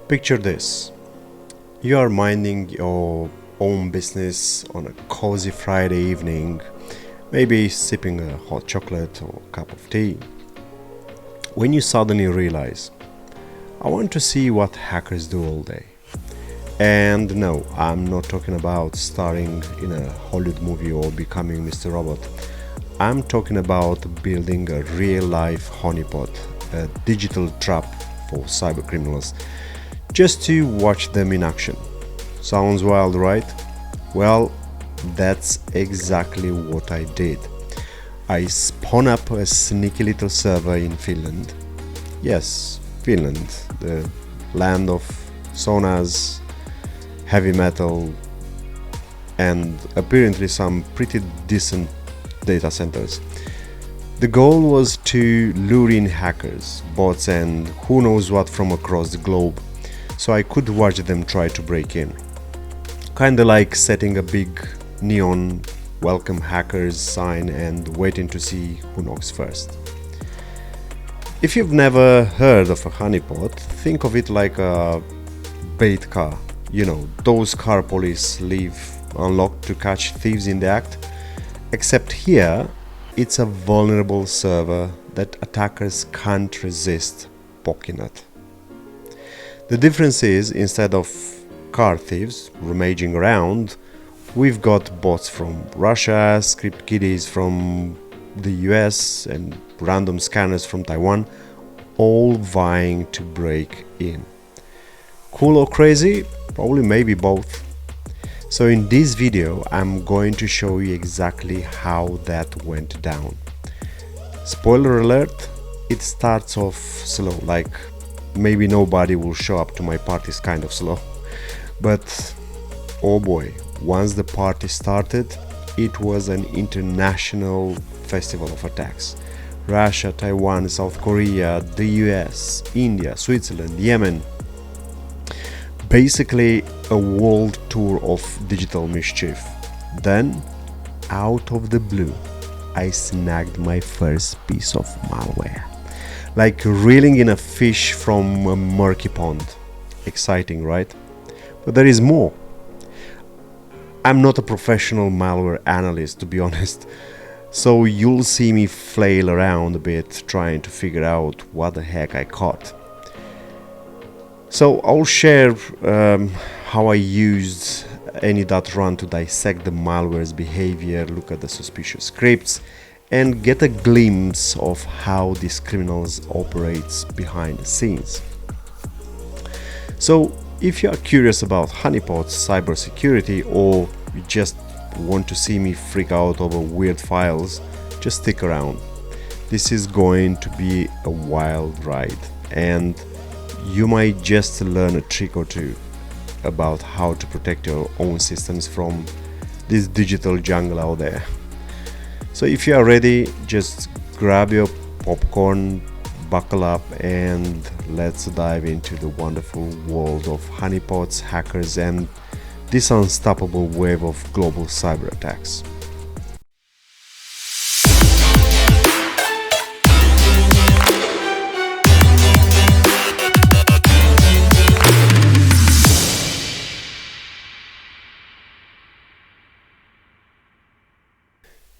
Picture this. You are minding your own business on a cozy Friday evening, maybe sipping a hot chocolate or cup of tea, when you suddenly realize, I want to see what hackers do all day. And no, I'm not talking about starring in a Hollywood movie or becoming Mr. Robot. I'm talking about building a real-life honeypot, a digital trap for cyber criminals, just to watch them in action. Sounds wild, right? Well, that's exactly what I did. I spun up a sneaky little server in Finland. Yes, Finland, the land of saunas, heavy metal, and apparently some pretty decent data centers. The goal was to lure in hackers, bots, and who knows what from across the globe, so I could watch them try to break in. Kinda like setting a big neon welcome hackers sign and waiting to see who knocks first. If you've never heard of a honeypot, think of it like a bait car. You know, those car police leave unlocked to catch thieves in the act. Except here, it's a vulnerable server that attackers can't resist poking at. The difference is, instead of car thieves rummaging around, we've got bots from Russia, script kiddies from the US, and random scanners from Taiwan, all vying to break in. Cool or crazy? Probably maybe both. So in this video, I'm going to show you exactly how that went down. Spoiler alert, it starts off slow, like maybe nobody will show up to my parties kind of slow. But oh boy, once the party started, it was an international festival of attacks. Russia, Taiwan, South Korea, the US, India, Switzerland, Yemen. Basically a world tour of digital mischief. Then, out of the blue, I snagged my first piece of malware. Like reeling in a fish from a murky pond. Exciting, right? But there is more. I'm not a professional malware analyst, to be honest, so you'll see me flail around a bit trying to figure out what the heck I caught. So I'll share how I used ANY.RUN to dissect the malware's behavior, look at the suspicious scripts, and get a glimpse of how these criminals operates behind the scenes. So if you are curious about honeypots, cybersecurity, or you just want to see me freak out over weird files, just stick around. This is going to be a wild ride, and you might just learn a trick or two about how to protect your own systems from this digital jungle out there. So if you are ready, just grab your popcorn, buckle up, and let's dive into the wonderful world of honeypots, hackers, and this unstoppable wave of global cyber attacks.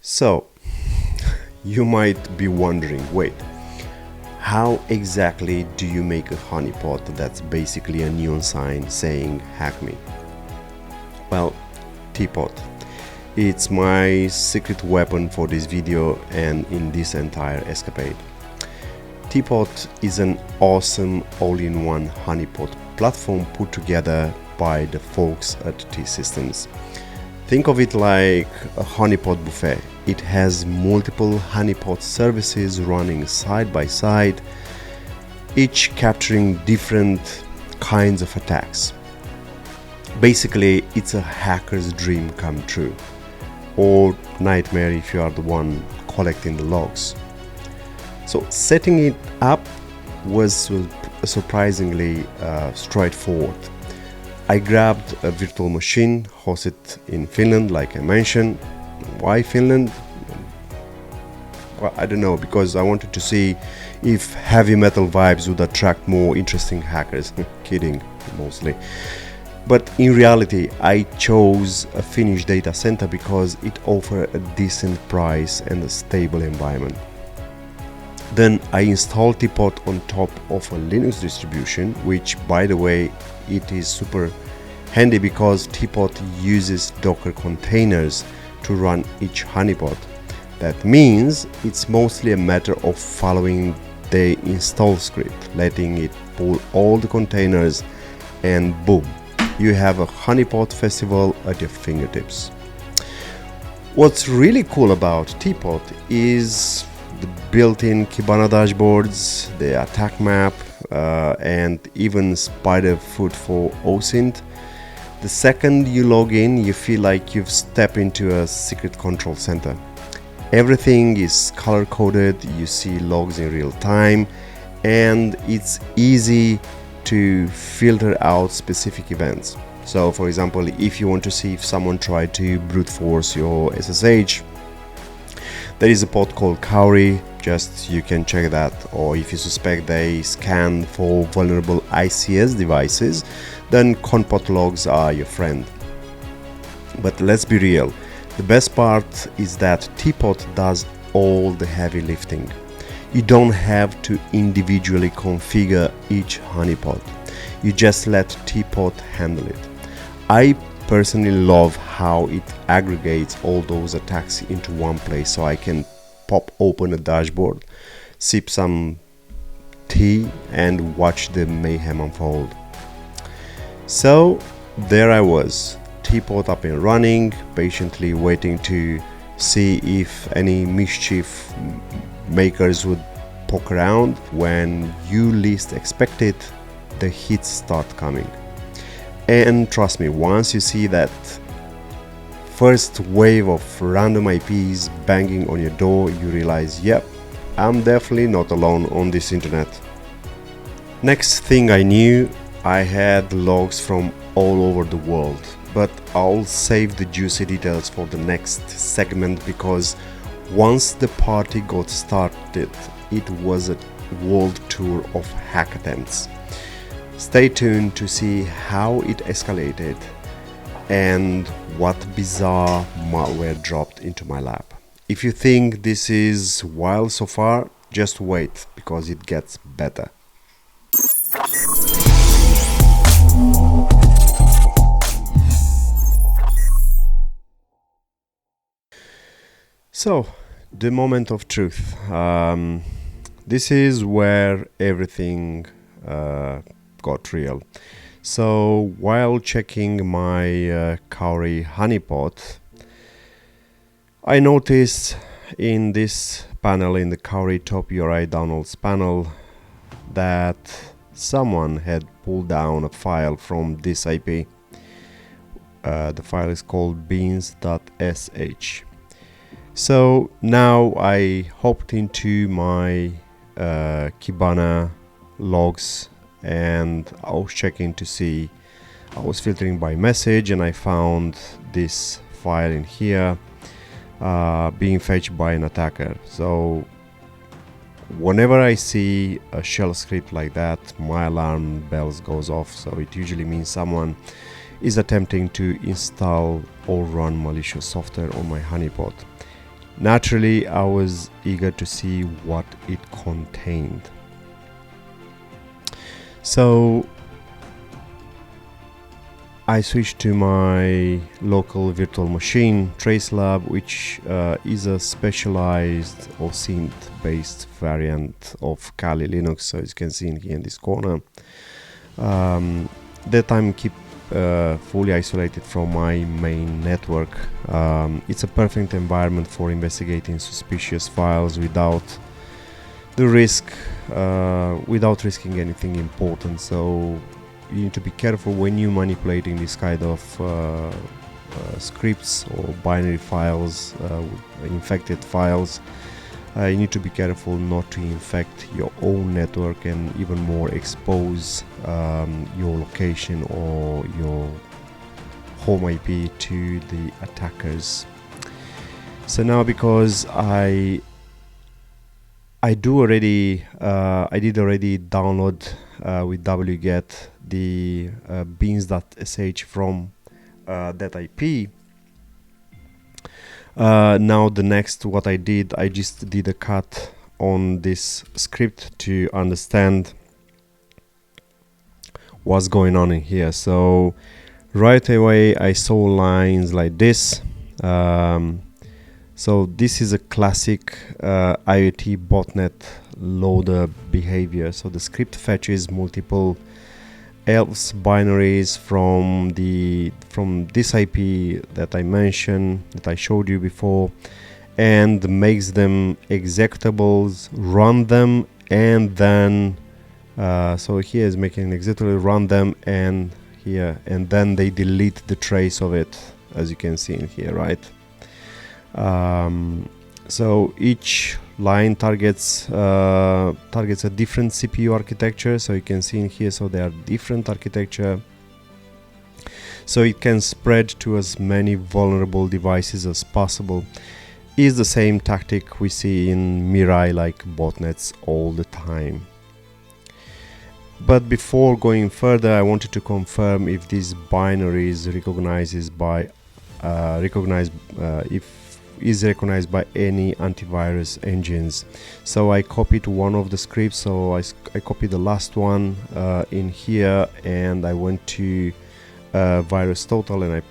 So, you might be wondering, wait, how exactly do you make a honeypot that's basically a neon sign saying hack me? Well, teapot. It's my secret weapon for this video and in this entire escapade. Teapot is an awesome all-in-one honeypot platform put together by the folks at T-Systems. Think of it like a honeypot buffet. It has multiple honeypot services running side by side, each capturing different kinds of attacks. Basically, it's a hacker's dream come true, or nightmare if you are the one collecting the logs. So setting it up was surprisingly straightforward. I grabbed a virtual machine hosted in Finland, like I mentioned. Why Finland? Well, I don't know, because I wanted to see if heavy metal vibes would attract more interesting hackers. Kidding, mostly. But in reality, I chose a Finnish data center because it offered a decent price and a stable environment. Then I installed Teapot on top of a Linux distribution, which, by the way, it is super handy because Teapot uses Docker containers to run each honeypot. That means it's mostly a matter of following the install script, letting it pull all the containers, and boom, you have a honeypot festival at your fingertips. What's really cool about Teapot is the built-in Kibana dashboards, the attack map, and even spider foot for OSINT. The second you log in, you feel like you've stepped into a secret control center. Everything is color-coded, you see logs in real time, and it's easy to filter out specific events. So, for example, if you want to see if someone tried to brute force your SSH, there is a pod called Cowrie, just you can check that. Or if you suspect they scan for vulnerable ICS devices, then Honeypot logs are your friend. But let's be real, the best part is that Teapot does all the heavy lifting. You don't have to individually configure each honeypot. You just let Teapot handle it. I personally love how it aggregates all those attacks into one place, so I can pop open a dashboard, sip some tea, and watch the mayhem unfold. So there I was, Teapot up and running, patiently waiting to see if any mischief makers would poke around. When you least expect it, the hits start coming. And trust me, once you see that first wave of random IPs banging on your door, you realize, yep, I'm definitely not alone on this internet. Next thing I knew, I had logs from all over the world, but I'll save the juicy details for the next segment, because once the party got started, it was a world tour of hack attempts. Stay tuned to see how it escalated and what bizarre malware dropped into my lap. If you think this is wild so far, just wait, because it gets better. So, the moment of truth. This is where everything got real. So, while checking my Cowrie honeypot, I noticed in this panel, in the Cowrie top URI downloads panel, that someone had pulled down a file from this IP. The file is called beans.sh. So now I hopped into my Kibana logs, and I was checking to see, I was filtering by message, and I found this file in here being fetched by an attacker. So whenever I see a shell script like that, my alarm bells goes off. So it usually means someone is attempting to install or run malicious software on my honeypot. Naturally, I was eager to see what it contained. So I switched to my local virtual machine, TraceLab, which is a specialized OSINT based variant of Kali Linux. So as you can see in here in this corner, that I'm keep fully isolated from my main network. It's a perfect environment for investigating suspicious files without the risk, without risking anything important. So you need to be careful when you're manipulating this kind of scripts or binary files, infected files. You need to be careful not to infect your own network, and even more expose your location or your home IP to the attackers. So now, because I I did already download with wget the beans.sh from that IP. Now the next, what I just did a cut on this script to understand what's going on in here. So right away I saw lines like this. So this is a classic IoT botnet loader behavior. So the script fetches multiple else binaries from this IP that I mentioned, that I showed you before, and makes them executables, run them, and then so here is making an executable, run them, and here, and then they delete the trace of it, as you can see in here, right? So each line targets a different CPU architecture. So you can see in here, so they are different architecture, so it can spread to as many vulnerable devices as possible. Is the same tactic we see in Mirai like botnets all the time. But before going further, I wanted to confirm if this binary is recognized by recognized by any antivirus engines. So I copied one of the scripts, so I copied the last one in here, and I went to VirusTotal and I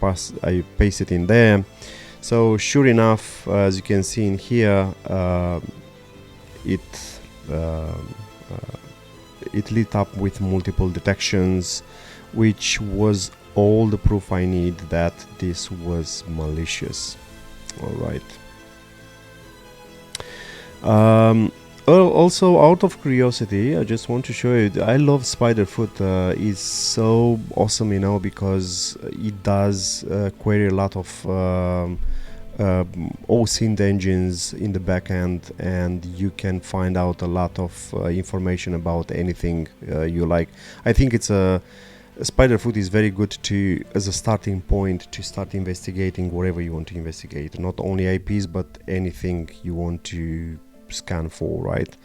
pasted it in there. So sure enough, as you can see in here, it lit up with multiple detections, which was all the proof I need that this was malicious. All right. Also, out of curiosity, I just want to show you, I love Spiderfoot. It's so awesome, you know, because it does query a lot of OSINT engines in the backend, and you can find out a lot of information about anything you like. I think it's Spiderfoot is very good as a starting point to start investigating whatever you want to investigate, not only IPs but anything you want to scan for, right?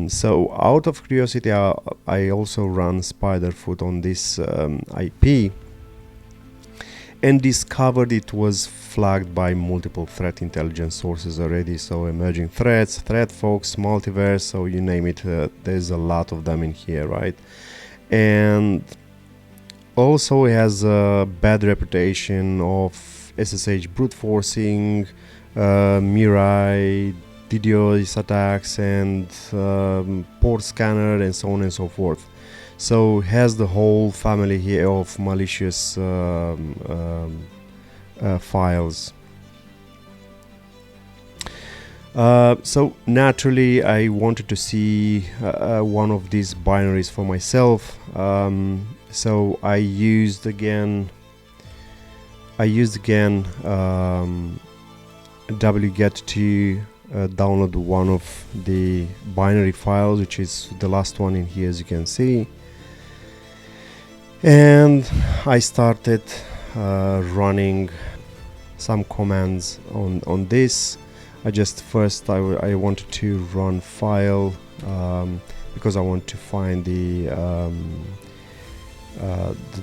So out of curiosity, I also run Spiderfoot on this IP, and discovered it was flagged by multiple threat intelligence sources already. So emerging threats, ThreatFox, multiverse, so you name it, there's a lot of them in here, right? And also it has a bad reputation of SSH brute forcing, Mirai, DDoS attacks, and port scanner, and so on and so forth. So it has the whole family here of malicious files. So naturally I wanted to see one of these binaries for myself. So I used again wget to download one of the binary files, which is the last one in here, as you can see, and I started running some commands on this. I wanted to run file because I want to find the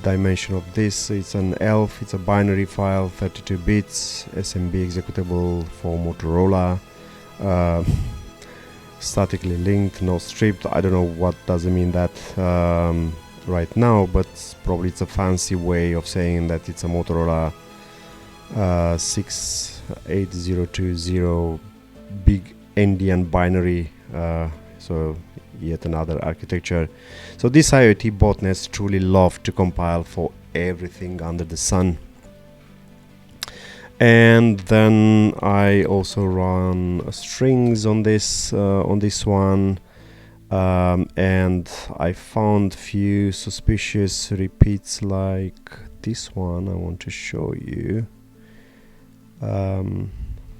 dimension of this. It's an ELF, it's a binary file, 32 bits, SMB executable for Motorola, statically linked, no stripped. I don't know what does it mean that right now, but probably it's a fancy way of saying that it's a Motorola 68020 big Indian binary, so yet another architecture. So these IoT botnets truly love to compile for everything under the sun. And then I also run strings on this one, and I found few suspicious repeats like this one. I want to show you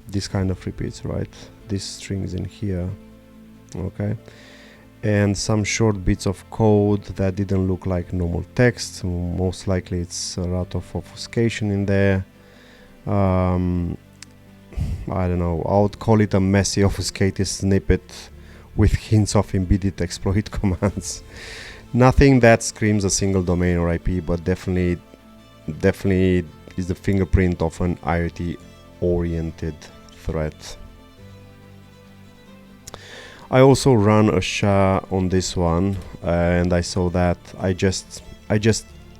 this kind of repeats, right? These strings in here, okay, and some short bits of code that didn't look like normal text. Most likely it's a lot of obfuscation in there. I don't know, I would call it a messy obfuscated snippet with hints of embedded exploit commands. Nothing that screams a single domain or IP, but definitely is the fingerprint of an IoT-oriented threat. I also run a SHA on this one, and I saw that I just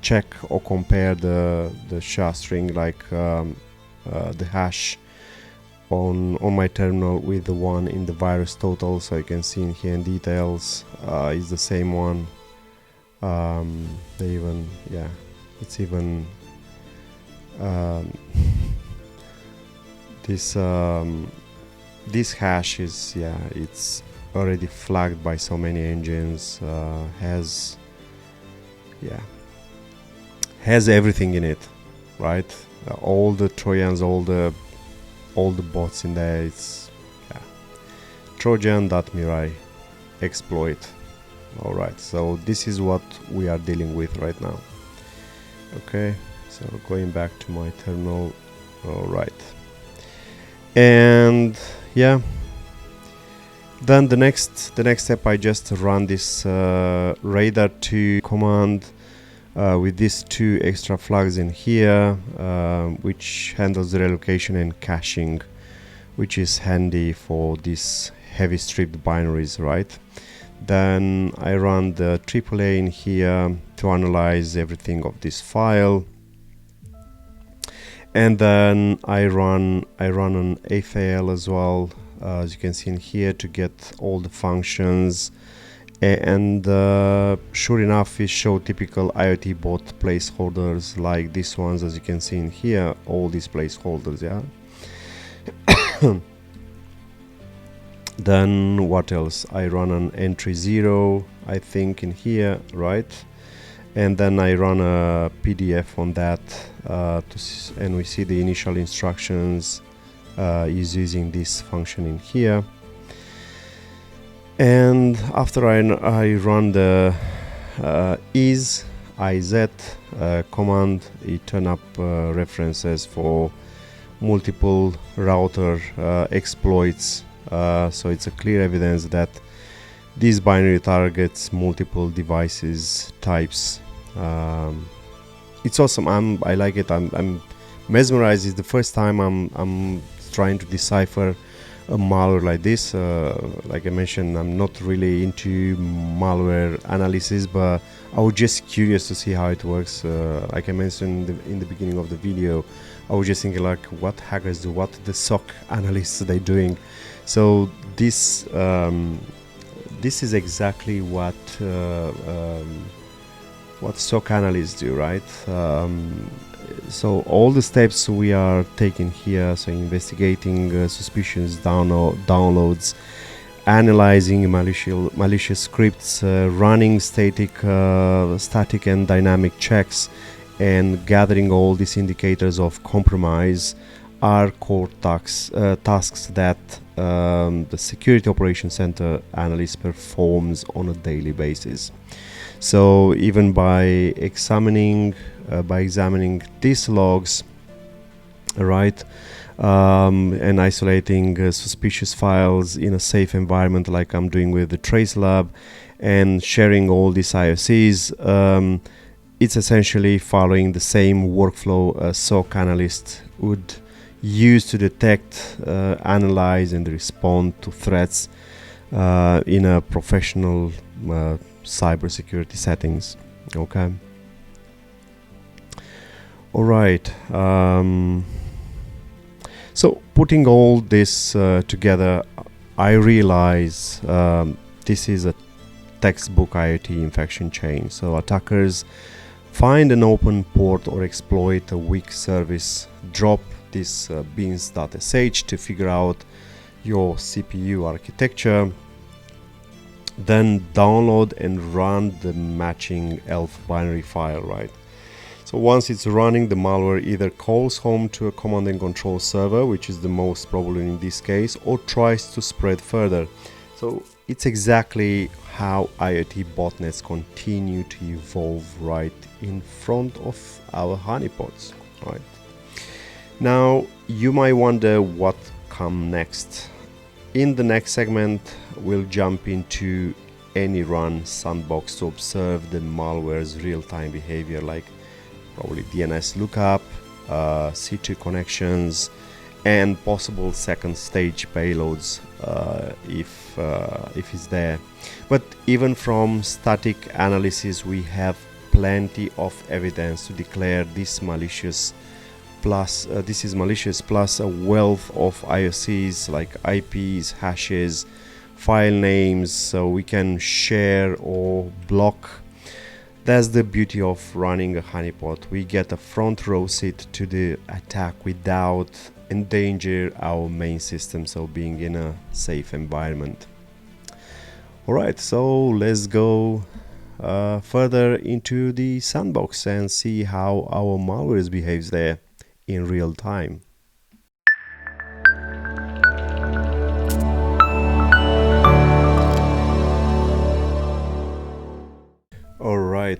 check or compare the SHA string, like the hash on my terminal with the one in the virus total. So you can see in here in details is the same one. They even, yeah, it's even this hash is, yeah, it's already flagged by so many engines, has everything in it, right? All the Trojans, all the bots in there. It's, yeah, Trojan.Mirai exploit. All right, so this is what we are dealing with right now. Okay, so going back to my terminal. All right, and yeah, then the next step, I just run this radar 2 command with these 2 extra flags in here, which handles the relocation and caching, which is handy for these heavy stripped binaries, right? Then I run the AAA in here to analyze everything of this file, and then I run an FAL as well, as you can see in here, to get all the functions. And sure enough, it showed typical IoT bot placeholders like these ones, as you can see in here, all these placeholders, yeah. Then what else? I run an entry 0, I think, in here, right? And then I run a PDF on that, and we see the initial instructions is using this function in here. And after I run the is command, it turn up references for multiple router exploits. So it's a clear evidence that this binary targets multiple devices types. It's awesome. I like it. I'm mesmerized. It's the first time I'm trying to decipher a malware like this. Like I mentioned, I'm not really into malware analysis, but I was just curious to see how it works. Like I mentioned in the beginning of the video, I was just thinking, like, what hackers do, what the SOC analysts are they doing. So this is exactly what SOC analysts do, right? So all the steps we are taking here, so investigating suspicious downloads, analyzing malicious scripts, running static and dynamic checks, and gathering all these indicators of compromise are core tasks that the Security Operations Center analyst performs on a daily basis. So even by examining these logs, right, and isolating suspicious files in a safe environment, like I'm doing with the Trace Lab, and sharing all these IOCs, it's essentially following the same workflow a SOC analyst would use to detect, analyze, and respond to threats in a professional cybersecurity settings. Okay. All right. So putting all this together, I realize this is a textbook IoT infection chain. So attackers find an open port or exploit a weak service, drop this beans.sh to figure out your CPU architecture, then download and run the matching ELF binary file, right? So once it's running, the malware either calls home to a command and control server, which is the most probable in this case, or tries to spread further. So it's exactly how IoT botnets continue to evolve right in front of our honeypots, right? Now, You might wonder what comes next. In the next segment, we'll jump into ANY.RUN sandbox to observe the malware's real-time behavior, like probably DNS lookup, C2 connections, and possible second stage payloads if it's there. But even from static analysis, we have plenty of evidence to declare this malicious. This is malicious, plus a wealth of IOCs like IPs, hashes, file names, so we can share or block. That's the beauty of running a honeypot. We get a front row seat to the attack without endanger our main system, so being in a safe environment. Alright, so let's go further into the sandbox and see how our malware behaves there in real time. All right.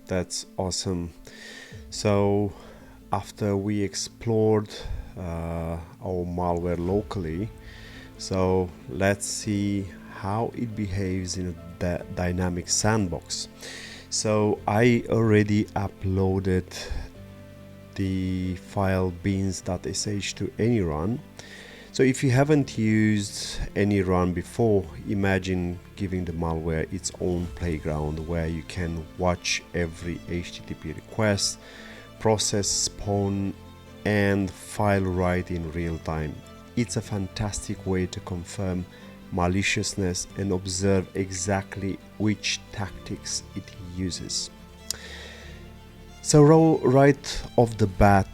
That's awesome. So after we explored our malware locally, so let's see how it behaves in a dynamic sandbox. So I already uploaded the file beans.sh to ANY.RUN. So if you haven't used ANY.RUN before, imagine giving the malware its own playground where you can watch every HTTP request, process, spawn, and file write in real time. It's a fantastic way to confirm maliciousness and observe exactly which tactics it uses. So right off the bat,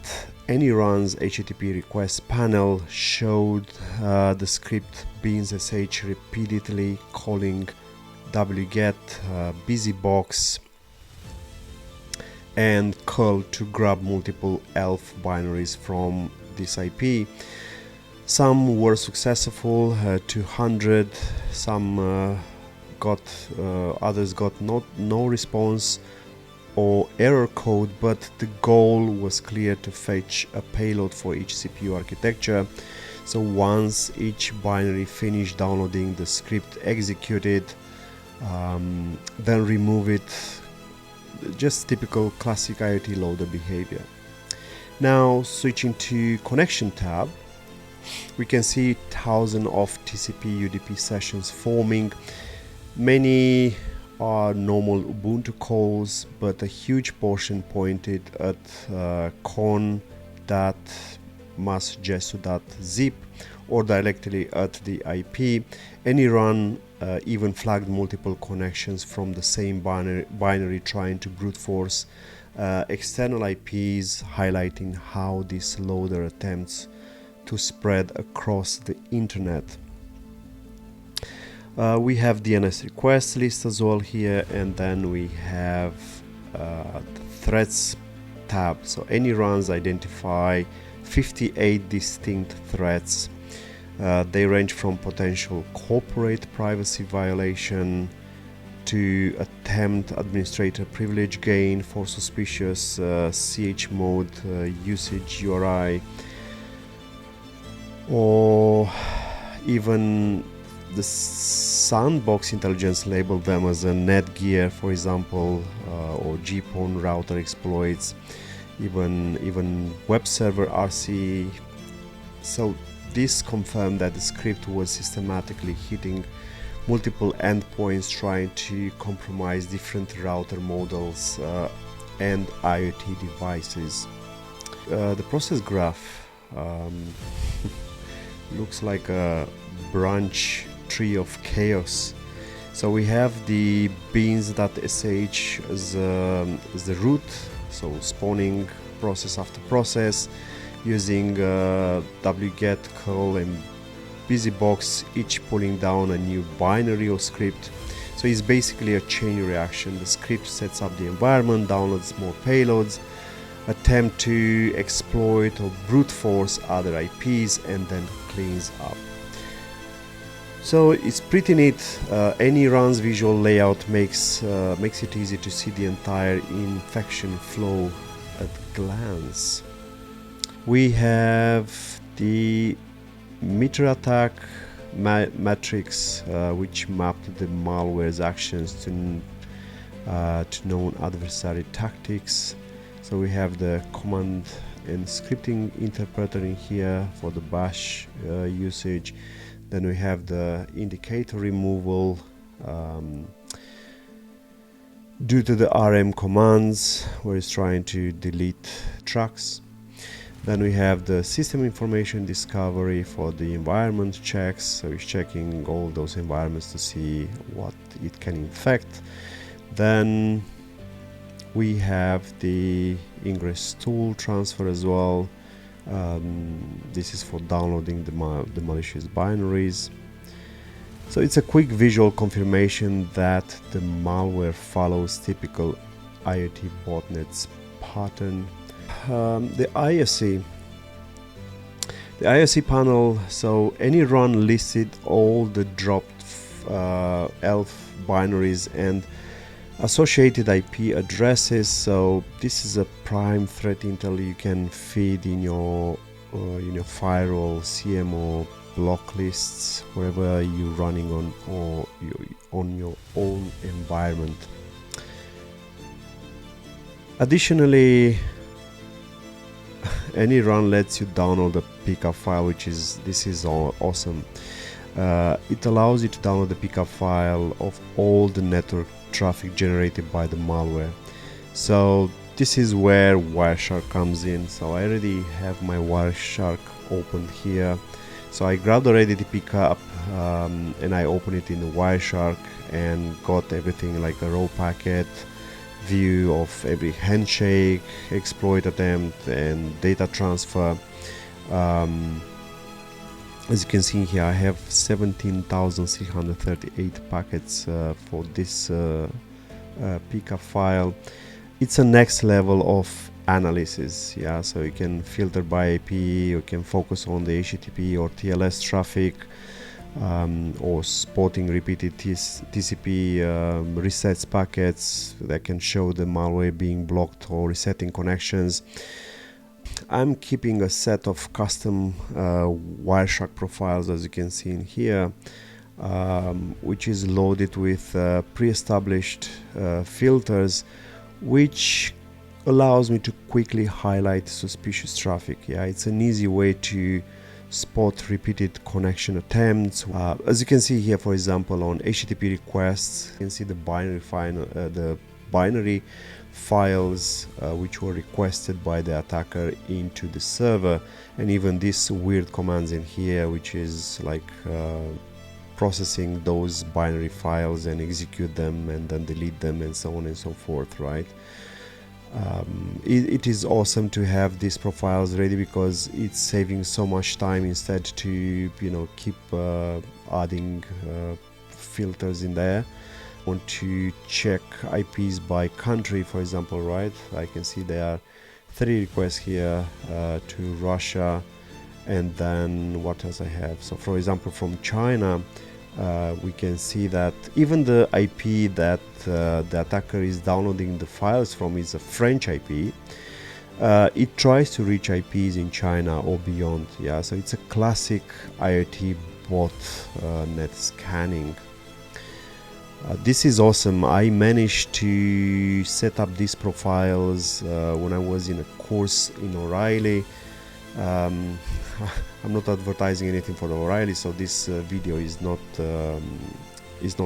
ANY.RUN's HTTP request panel showed the script beans.sh repeatedly calling wget, busybox, and curl to grab multiple ELF binaries from this IP. Some were successful, 200, some others got no response or error code, but the goal was clear: to fetch a payload for each CPU architecture. So once each binary finished downloading, the script executed, then remove it. Just typical classic IoT loader behavior. Now switching to connection tab, we can see thousands of TCP UDP sessions forming. Many are normal Ubuntu calls, but a huge portion pointed at con.massgestu.zip or directly at the IP. ANY.RUN even flagged multiple connections from the same binary, trying to brute force external IPs, highlighting how this loader attempts to spread across the internet. We have DNS request list as well here, and then we have the threats tab. So ANY.RUN's identify 58 distinct threats. They range from potential corporate privacy violation to attempt administrator privilege gain for suspicious chmod usage URI, or even the sandbox intelligence labeled them as a Netgear, for example, or GPON router exploits, even web server RC. So this confirmed that the script was systematically hitting multiple endpoints, trying to compromise different router models and IoT devices. The process graph looks like a branch tree of chaos. So we have the beans.sh as the root, so spawning process after process, using wget, curl, and busybox, each pulling down a new binary or script. So it's basically a chain reaction. The script sets up the environment, downloads more payloads, attempt to exploit or brute force other IPs, and then cleans up. So it's pretty neat. ANY.RUN's visual layout makes it easy to see the entire infection flow at glance. We have the meter attack matrix, which mapped the malware's actions to known adversary tactics. So we have the command and scripting interpreter in here for the bash usage. Then we have the indicator removal due to the RM commands, where it's trying to delete tracks. Then we have the system information discovery for the environment checks, so it's checking all those environments to see what it can infect. Then we have the ingress tool transfer as well. This is for downloading the malicious binaries. So it's a quick visual confirmation that the malware follows typical IoT botnets pattern. The IOC panel, so ANY.RUN listed all the dropped ELF binaries and associated IP addresses. So this is a prime threat intel you can feed in your firewall, CMO, block lists, wherever you're running on, or on your own environment. Additionally, ANY.RUN lets you download a pickup file, this is awesome. It allows you to download the pickup file of all the network traffic generated by the malware. So this is where Wireshark comes in. So I already have my Wireshark opened here. So I grabbed already the pickup and I opened it in the Wireshark and got everything like a raw packet, view of every handshake, exploit attempt, and data transfer. As you can see here, I have 17,338 packets for this pickup file. It's a next level of analysis, yeah, so you can filter by IP, you can focus on the HTTP or TLS traffic, or spotting repeated TCP resets packets that can show the malware being blocked or resetting connections. I'm keeping a set of custom Wireshark profiles, as you can see in here, which is loaded with pre-established filters, which allows me to quickly highlight suspicious traffic. Yeah, it's an easy way to spot repeated connection attempts. As you can see here, for example, on HTTP requests, you can see the binary files which were requested by the attacker into the server, and even these weird commands in here, which is like processing those binary files and execute them and then delete them and so on and so forth, right? It is awesome to have these profiles ready because it's saving so much time instead to keep adding filters in there. Want to check IPs by country, for example, right? I can see there are 3 requests here to Russia, and then what else I have? So for example, from China, we can see that even the IP that the attacker is downloading the files from is a French IP. It tries to reach IPs in China or beyond. Yeah, so it's a classic IoT bot net scanning. This is awesome. I managed to set up these profiles when I was in a course in O'Reilly. I'm not advertising anything for O'Reilly, so this video is not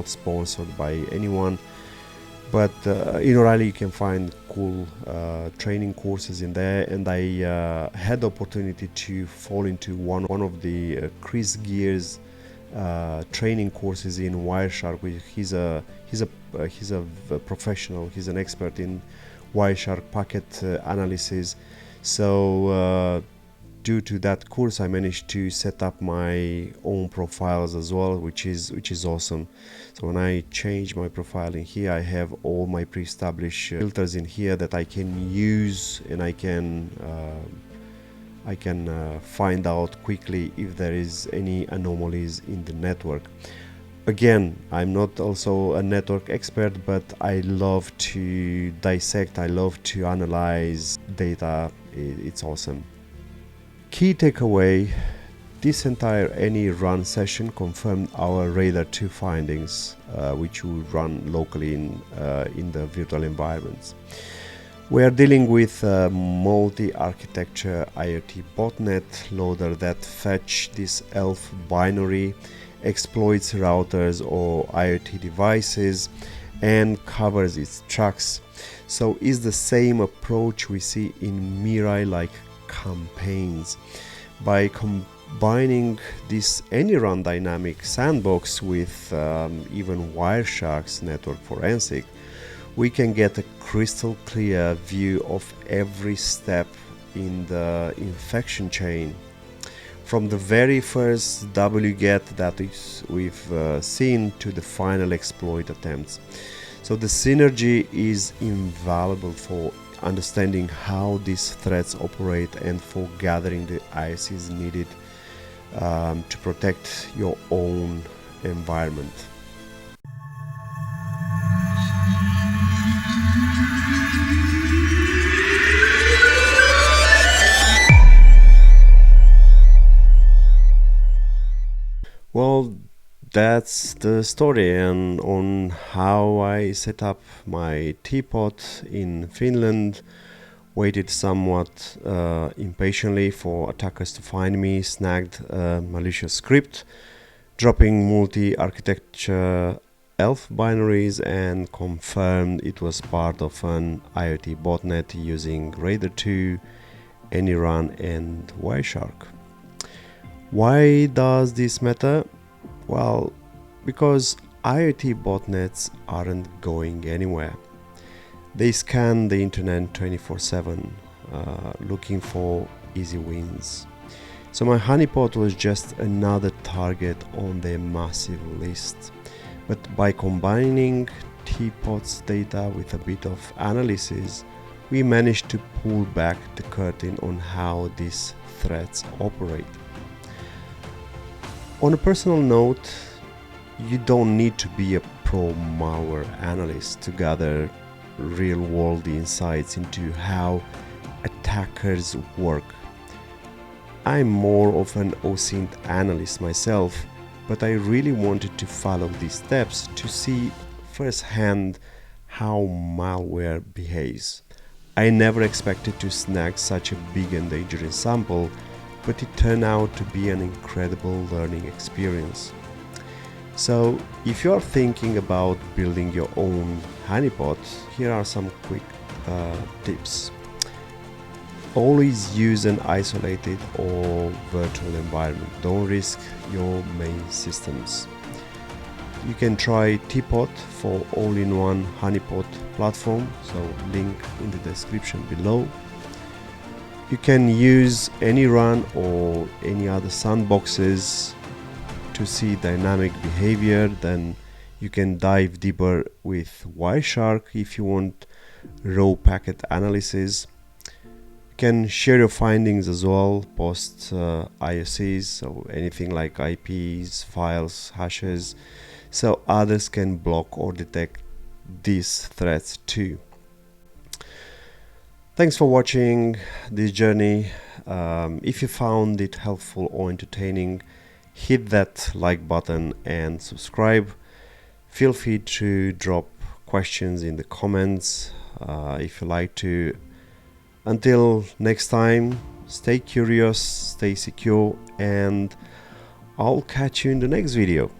sponsored by anyone. But in O'Reilly you can find cool training courses in there, and I had the opportunity to fall into one of the Chris Gear's training courses in Wireshark. He's a professional. He's an expert in Wireshark packet analysis. So due to that course, I managed to set up my own profiles as well, which is awesome. So when I change my profile in here, I have all my pre-established filters in here that I can use, and I can find out quickly if there is any anomalies in the network. Again, I'm not also a network expert, but I love to dissect, I love to analyze data. It's awesome. Key takeaway: this entire ANY.RUN session confirmed our Radar 2 findings, which we run locally in the virtual environments. We are dealing with a multi-architecture IoT botnet loader that fetch this ELF binary, exploits routers or IoT devices, and covers its tracks. So it's the same approach we see in Mirai-like campaigns. By combining this ANY.RUN dynamic sandbox with even Wireshark's network forensic, we can get a crystal clear view of every step in the infection chain, from the very first wget that we've seen to the final exploit attempts. So the synergy is invaluable for understanding how these threats operate and for gathering the IOCs needed to protect your own environment. Well, that's the story and on how I set up my teapot in Finland, waited somewhat impatiently for attackers to find me, snagged a malicious script, dropping multi-architecture ELF binaries, and confirmed it was part of an IoT botnet using Radar 2, ANY.RUN and Wireshark. Why does this matter? Well, because IoT botnets aren't going anywhere. They scan the internet 24/7, looking for easy wins. So my honeypot was just another target on their massive list. But by combining teapot's data with a bit of analysis, we managed to pull back the curtain on how these threats operate. On a personal note, you don't need to be a pro malware analyst to gather real-world insights into how attackers work. I'm more of an OSINT analyst myself, but I really wanted to follow these steps to see firsthand how malware behaves. I never expected to snag such a big and dangerous sample, but it turned out to be an incredible learning experience. So if you are thinking about building your own honeypot, here are some quick tips. Always use an isolated or virtual environment. Don't risk your main systems. You can try Teapot for all-in-one honeypot platform, so link in the description below. You can use ANY.RUN or any other sandboxes to see dynamic behavior. Then you can dive deeper with Wireshark if you want raw packet analysis. You can share your findings as well, post IOCs, so anything like IPs, files, hashes, so others can block or detect these threats too. Thanks for watching this journey. If you found it helpful or entertaining, hit that like button and subscribe. Feel free to drop questions in the comments if you like to. Until next time, stay curious, stay secure, and I'll catch you in the next video.